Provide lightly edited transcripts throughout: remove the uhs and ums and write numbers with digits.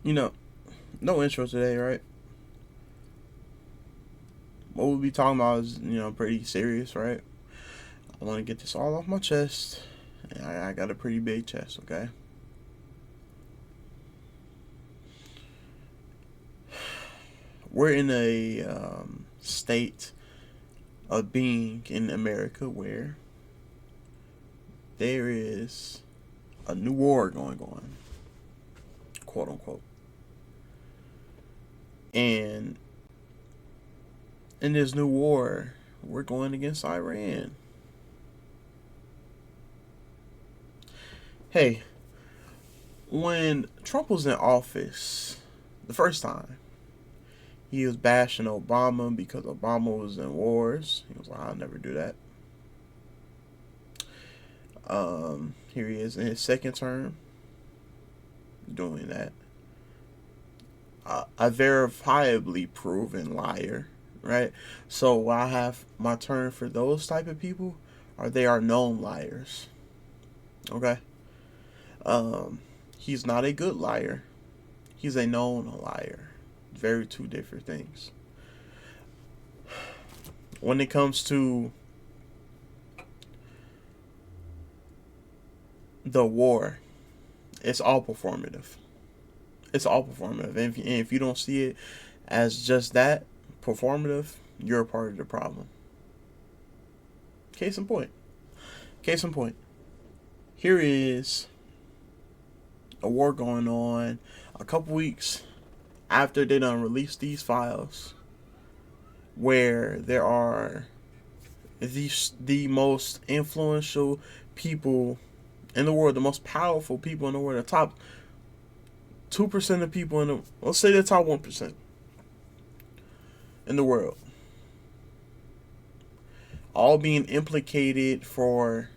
You know, no intro today, right? What we'll be talking about is, pretty serious, right? I want to get this all off my chest. I got a pretty big chest, okay? We're in a state of being in America where there is a new war going on, quote unquote. And in this new war, we're going against Iran. Hey, when Trump was in office the first time, he was bashing Obama because Obama was in wars. He was like, I'll never do that. Here he is in his second term doing that. A verifiably proven liar, right? So I have my term for those type of people are they are known liars. Okay. Um, he's not a good liar. He's a known liar. Very two different things. When it comes to the war, it's all performative. It's all performative. And if you don't see it as just that performative, you're a part of the problem. Case in point. Case in point. Here is a war going on a couple weeks after they done released these files where there are the most influential people in the world, the most powerful people in the world, the top 2% of people in the, let's say the top 1% in the world, all being implicated for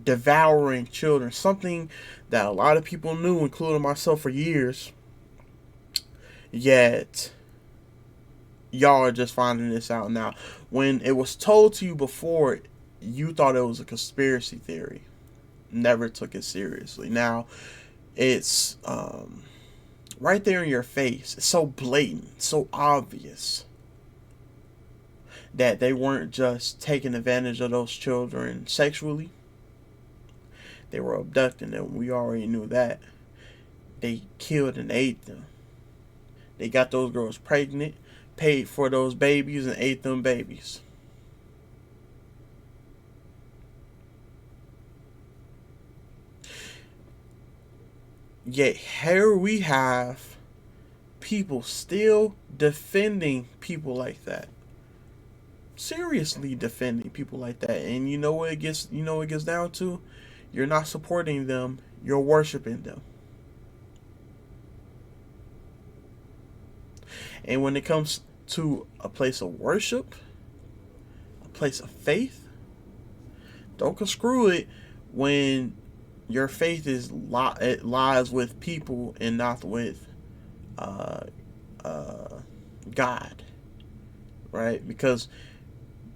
devouring children, something that a lot of people knew, including myself, for years. Yet, y'all are just finding this out now. When it was told to you before, you thought it was a conspiracy theory. Never took it seriously. Now, it's right there in your face. It's so blatant, so obvious that they weren't just taking advantage of those children sexually. They were abducting them. We already knew that. They killed and ate them. They got those girls pregnant, paid for those babies, and ate them babies. Yet here we have people still defending people like that. Seriously defending people like that. And you know what it gets down to? You're not supporting them, you're worshiping them. And when it comes to a place of worship, a place of faith, don't construe it when your faith it lies with people and not with uh, uh, God, right? Because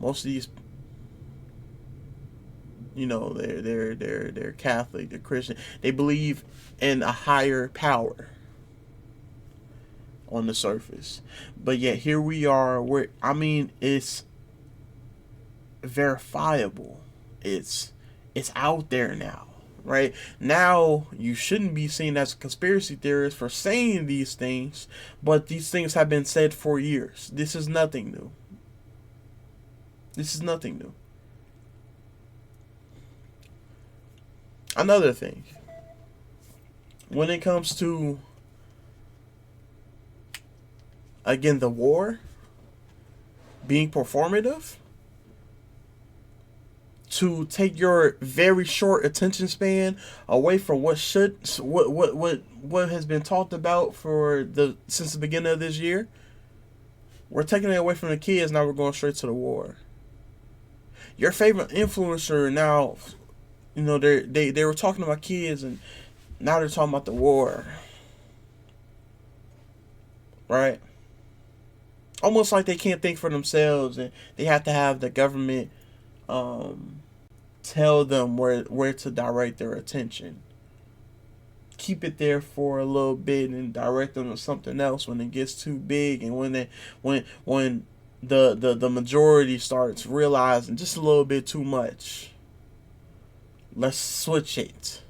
most of these, they're Catholic, they're Christian, they believe in a higher power on the surface, but yet here we are. Where it's verifiable. It's out there now, right? Now you shouldn't be seen as a conspiracy theorist for saying these things, but these things have been said for years. This is nothing new. This is nothing new. Another thing, when it comes to again the war being performative, to take your very short attention span away from what has been talked about for the since the beginning of this year. We're taking it away from the kids. Now we're going straight to the war. Your favorite influencer now, they were talking about kids, and now they're talking about the war, right? Almost like they can't think for themselves, and they have to have the government um, tell them where to direct their attention. keep it there for a little bit and direct them to something else when it gets too big, and when the majority starts realizing just a little bit too much. Let's switch it,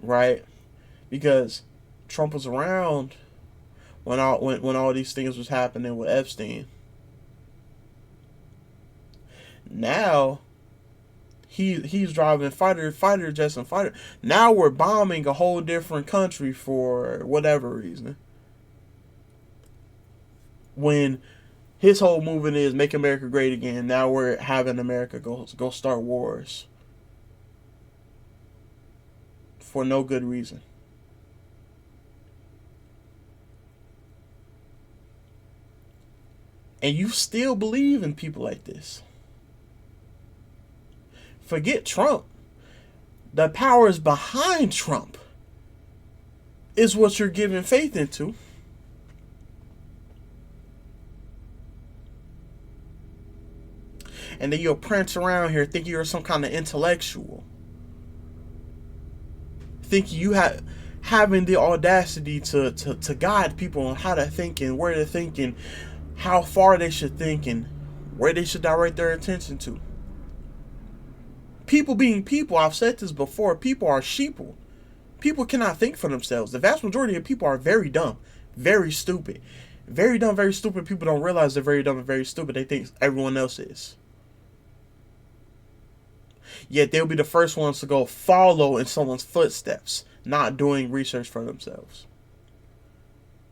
right? Because Trump was around when all these things was happening with Epstein. Now he's driving fighter jets and fighter. Now we're bombing a whole different country for whatever reason. When his whole movement is make America great again, now we're having America go start wars for no good reason. And you still believe in people like this. Forget Trump. The powers behind Trump is what you're giving faith into. And then you'll prance around here thinking you're some kind of intellectual. Thinking you having the audacity to guide people on how to think and where to think and how far they should think and where they should direct their attention to. People being people, I've said this before, people are sheeple. People cannot think for themselves. The vast majority of people are very dumb, very stupid. Very dumb, very stupid people don't realize they're very dumb and very stupid. They think everyone else is. Yet they'll be the first ones to go follow in someone's footsteps, not doing research for themselves.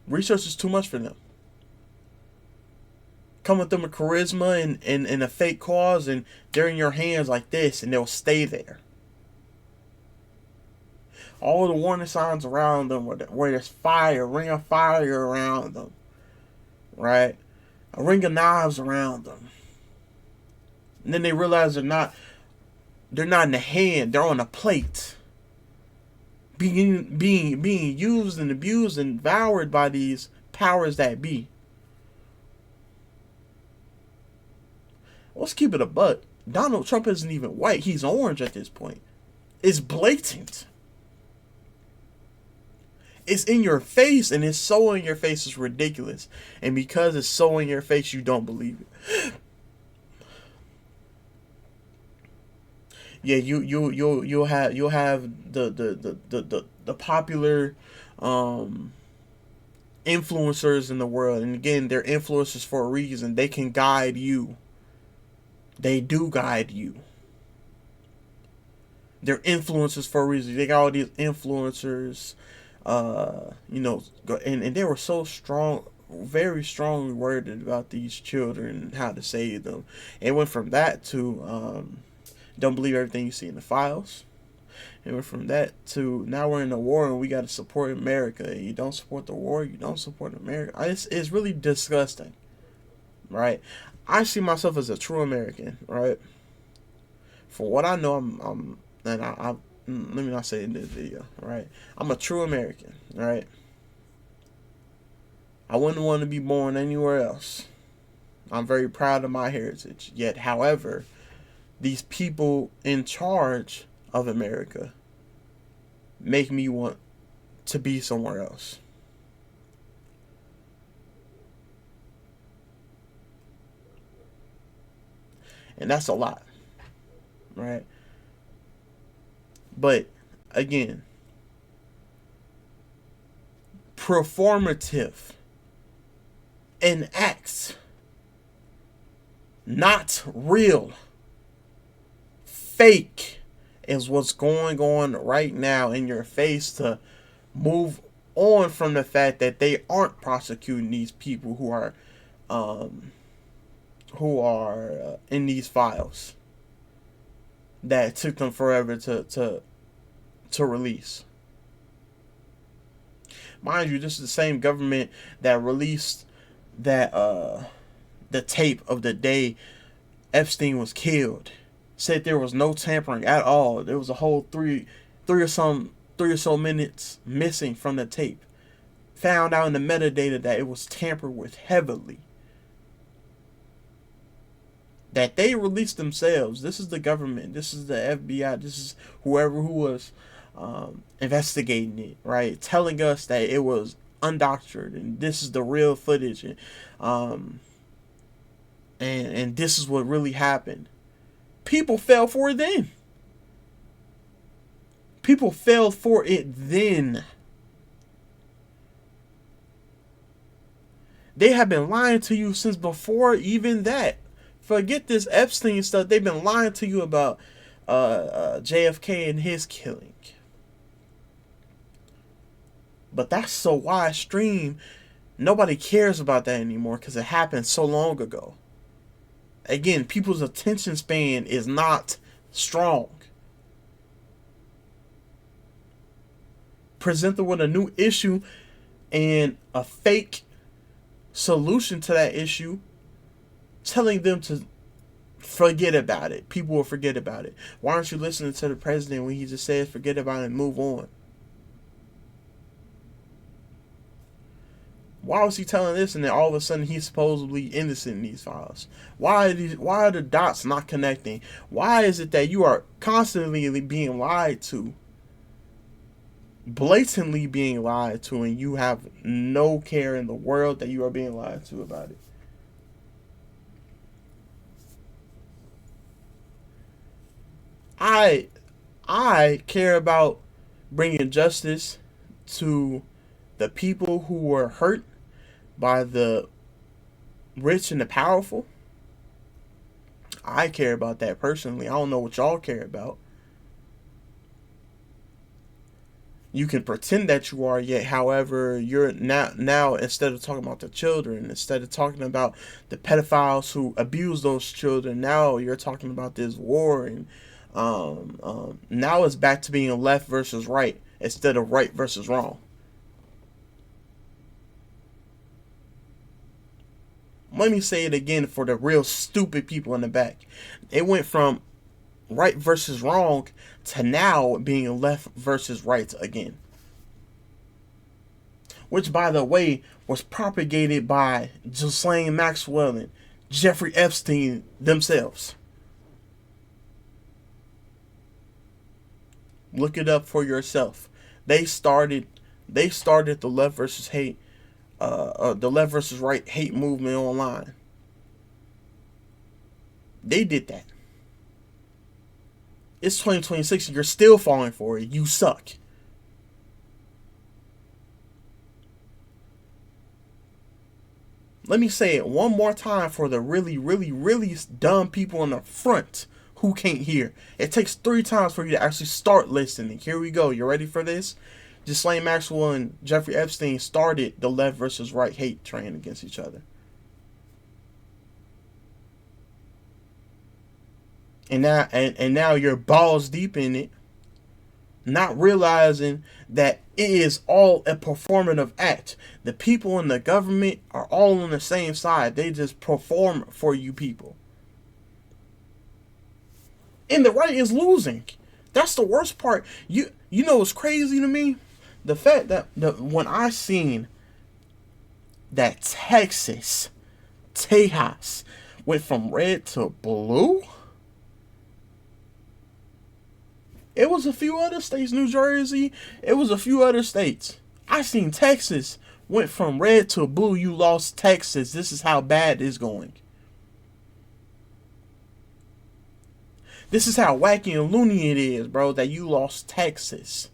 Research is too much for them. Come with them with charisma and a fake cause, and they're in your hands like this, and they'll stay there. All the warning signs around them, where there's fire, ring of fire around them, right? A ring of knives around them. And then they realize they're not in the hand, they're on a plate. Being used and abused and devoured by these powers that be. Let's keep it a buck. Donald Trump isn't even white. He's orange at this point. It's blatant. It's in your face, and it's so in your face it's ridiculous. And because it's so in your face, you don't believe it. Yeah, you'll have the popular influencers in the world, and again, they're influencers for a reason. They can guide you. They do guide you. They're influencers for a reason. They got all these influencers, and they were so strong, very strongly worded about these children and how to save them. It went from that to don't believe everything you see in the files. It went from that to now we're in a war and we got to support America. You don't support the war, you don't support America. It's really disgusting, right? I see myself as a true American, right? For what I know, let me not say in this video, right? I'm a true American, right? I wouldn't want to be born anywhere else. I'm very proud of my heritage. Yet, however, these people in charge of America make me want to be somewhere else. And that's a lot, right? But again, performative and acts, not real. Fake is what's going on right now in your face to move on from the fact that they aren't prosecuting these people who are in these files that took them forever to release. Mind you, this is the same government that released that the tape of the day Epstein was killed. Said there was no tampering at all. There was a whole three or so minutes missing from the tape. Found out in the metadata that it was tampered with heavily. That they released themselves. This is the government. This is the FBI. This is who was investigating it, right? Telling us that it was undoctored and this is the real footage, um, and this is what really happened. People fell for it then. People fell for it then. They have been lying to you since before even that. Forget this Epstein stuff. They've been lying to you about JFK and his killing. But that's so widestream, nobody cares about that anymore because it happened so long ago. Again, people's attention span is not strong. Present them with a new issue and a fake solution to that issue, telling them to forget about it. People will forget about it. Why aren't you listening to the president when he just says forget about it and move on? Why was he telling this and then all of a sudden he's supposedly innocent in these files? Why are the dots not connecting? Why is it that you are constantly being lied to? Blatantly being lied to, and you have no care in the world that you are being lied to about it. I care about bringing justice to the people who were hurt by the rich and the powerful. I care about that personally. I don't know what y'all care about. You can pretend that you are, yet however you're now instead of talking about the children, instead of talking about the pedophiles who abuse those children, now you're talking about this war, and now it's back to being left versus right instead of right versus wrong. Let me say it again for the real stupid people in the back. It went from right versus wrong to now being left versus right again. Which, by the way, was propagated by Ghislaine Maxwell and Jeffrey Epstein themselves. Look it up for yourself. They started the left versus hate, the left versus right hate movement online. They did that. It's 2026 and you're still falling for it. You suck. Let me say it one more time for the really, really, really dumb people in the front who can't hear. It takes 3 times for you to actually start listening. Here we go. You ready for this? Ghislaine Maxwell and Jeffrey Epstein started the left versus right hate train against each other. And now you're balls deep in it, not realizing that it is all a performative act. The people in the government are all on the same side. They just perform for you people. And the right is losing. That's the worst part. You know what's crazy to me? The fact that when I seen that Texas went from red to blue, it was a few other states, New Jersey, it was a few other states. I seen Texas went from red to blue. You lost Texas. This is how bad it's going. This is how wacky and loony it is, bro, that you lost Texas.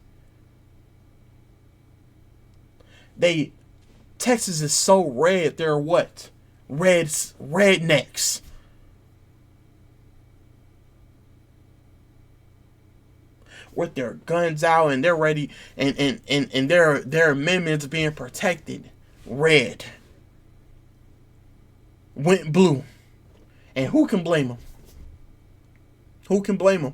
Texas is so red, they're what? Rednecks. With their guns out and they're ready and their amendments being protected. Red. Went blue. And who can blame them? Who can blame them?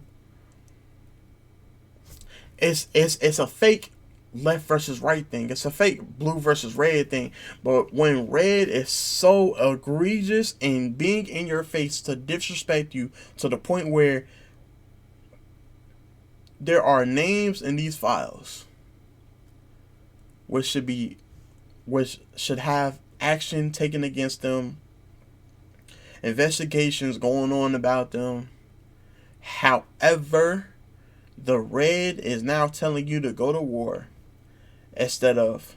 It's a fake left versus right thing. It's a fake blue versus red thing. But when red is so egregious and being in your face to disrespect you to the point where there are names in these files which should have action taken against them, investigations going on about them. However, The red is now telling you to go to war instead of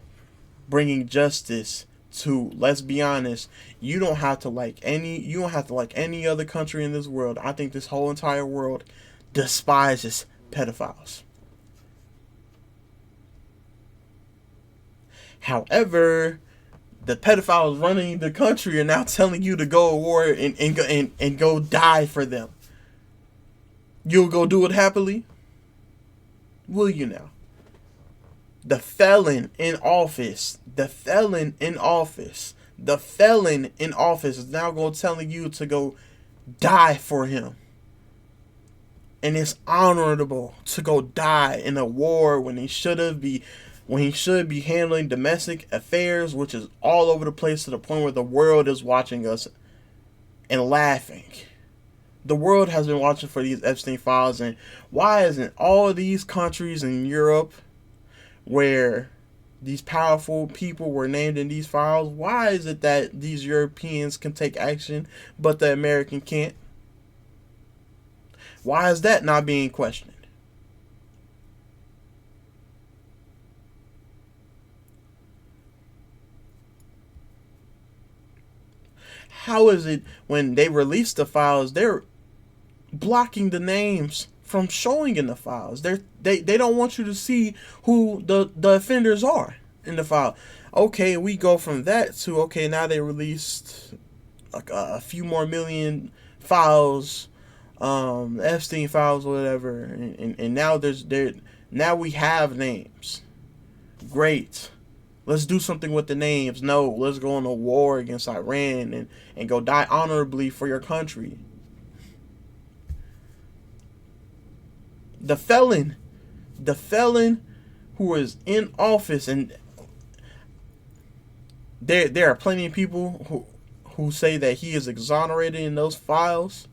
bringing justice to, let's be honest, you don't have to like any other country in this world. I think this whole entire world despises pedophiles. However, the pedophiles running the country are now telling you to go to war and go die for them. You'll go do it happily? Will you now? The felon in office is now going to telling you to go die for him. And it's honorable to go die in a war when he should be handling domestic affairs, which is all over the place to the point where the world is watching us and laughing. The world has been watching for these Epstein files, and why isn't all of these countries in Europe where these powerful people were named in these files, why is it that these Europeans can take action but the American can't? Why is that not being questioned? How is it when they release the files, they're blocking the names from showing in the files? They don't want you to see who the offenders are in the file. Okay, we go from that to, okay, now they released like a few more million files, Epstein files or whatever, and now we have names. Great. Let's do something with the names. No, let's go on a war against Iran and go die honorably for your country. The felon who is in office, and there are plenty of people who say that he is exonerated in those files.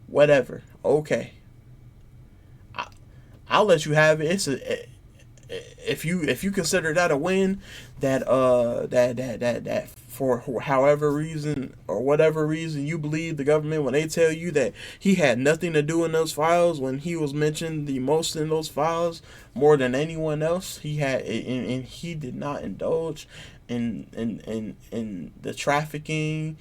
Whatever. Okay. I'll let you have it. If you consider that a win, that for however reason or whatever reason you believe the government when they tell you that he had nothing to do in those files, when he was mentioned the most in those files more than anyone else, he had, and he did not indulge in the trafficking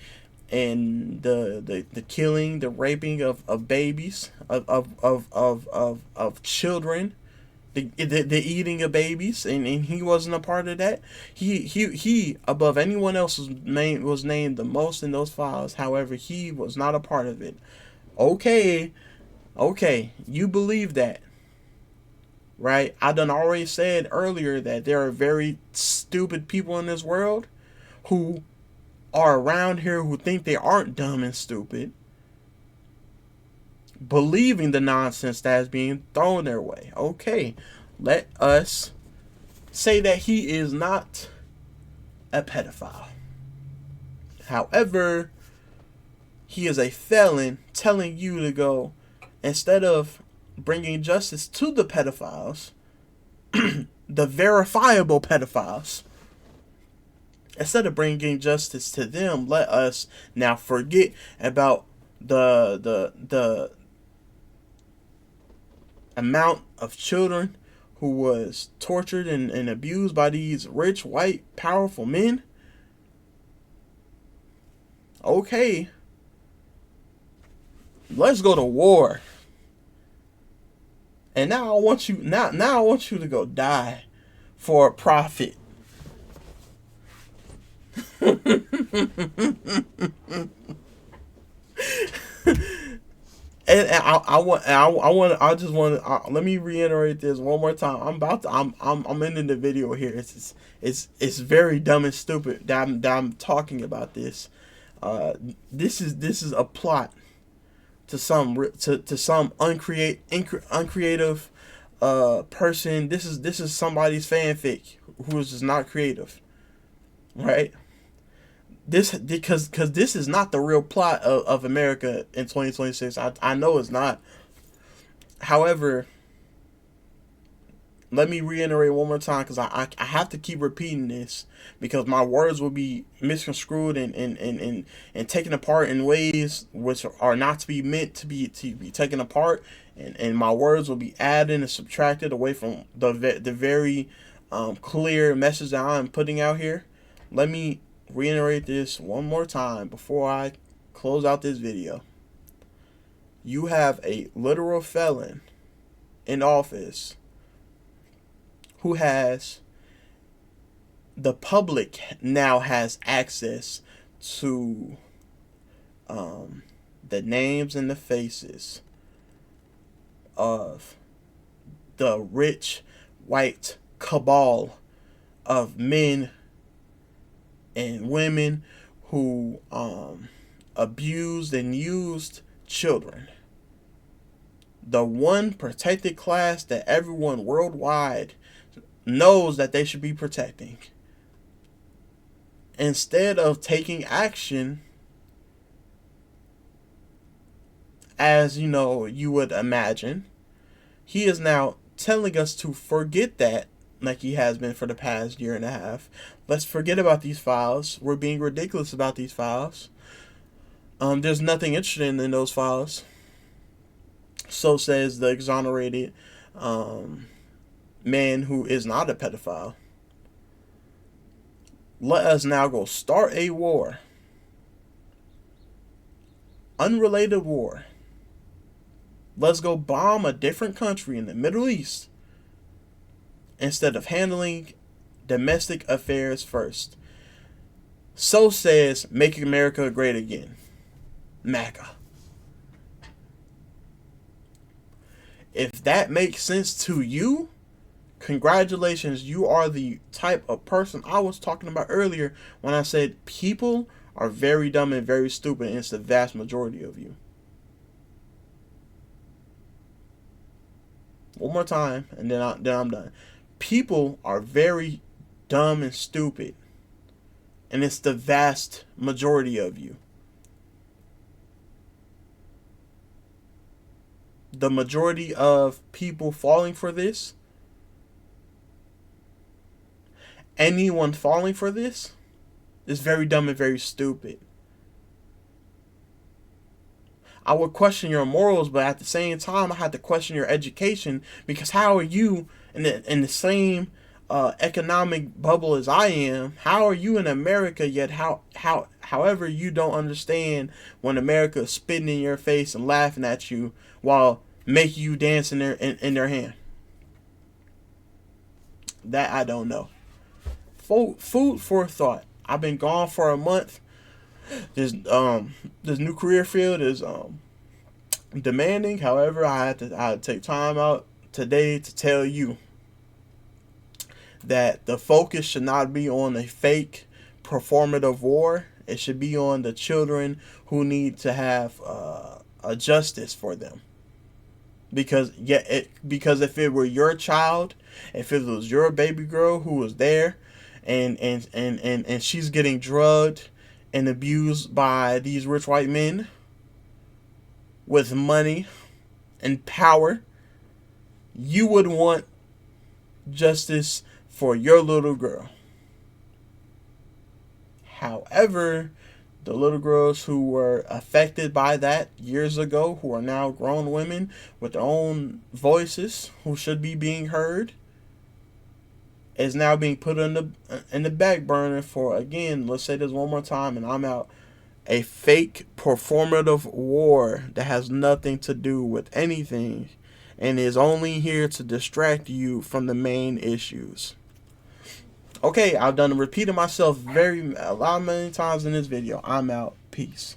and the killing, the raping of babies, of children, the eating of babies, and he wasn't a part of that. He above anyone else was named the most in those files. However, he was not a part of it. Okay, you believe that, right? I done already said earlier that there are very stupid people in this world who are around here who think they aren't dumb and stupid, believing the nonsense that is being thrown their way. Okay, let us say that he is not a pedophile. However, he is a felon telling you to go, instead of bringing justice to the pedophiles, the verifiable pedophiles, instead of bringing justice to them, let us now forget about the amount of children who was tortured and abused by these rich, white, powerful men. Okay, let's go to war. And now I want you to go die for a profit. And let me reiterate this one more time. I'm ending the video here. It's very dumb and stupid that I'm talking about this. This is a plot to some uncreative person. This is somebody's fanfic who is just not creative, right? Because this is not the real plot of America in 2026. I know it's not. However, let me reiterate one more time, because I have to keep repeating this, because my words will be misconstrued and taken apart in ways which are not to be meant to be taken apart, and my words will be added and subtracted away from the very clear message that I'm putting out here. Let me reiterate this one more time before I close out this video. You have a literal felon in office who has, the public now has access to the names and the faces of the rich white cabal of men and women who abused and used children. The one protected class that everyone worldwide knows that they should be protecting. Instead of taking action, as you would imagine, he is now telling us to forget that, like he has been for the past year and a half. Let's forget about these files. We're being ridiculous about these files. There's nothing interesting in those files. So says the exonerated man who is not a pedophile. Let us now go start a war. Unrelated war. Let's go bomb a different country in the Middle East instead of handling domestic affairs first. So says Make America Great Again, MAGA. If that makes sense to you, congratulations. You are the type of person I was talking about earlier when I said people are very dumb and very stupid, and it's the vast majority of you. One more time, and then I'm done. People are very dumb and stupid, and it's the vast majority of you. The majority of people falling for this, anyone falling for this, is very dumb and very stupid. I would question your morals, but at the same time, I had to question your education, because how are you in the same economic bubble as I am? How are you in America, yet however you don't understand when America is spitting in your face and laughing at you while making you dance in their hand? That I don't know. Food for thought. I've been gone for a month. This new career field is demanding. However, I had to take time out today to tell you that the focus should not be on a fake performative war. It should be on the children who need to have a justice for them. Because if it were your child, if it was your baby girl who was there, and she's getting drugged and abused by these rich white men with money and power, you would want justice for your little girl. However, the little girls who were affected by that years ago, who are now grown women with their own voices, who should be being heard, is now being put in the back burner for, again, let's say this one more time and I'm out, a fake performative war that has nothing to do with anything and is only here to distract you from the main issues. Okay, I've done repeating myself a lot many times in this video. I'm out. Peace.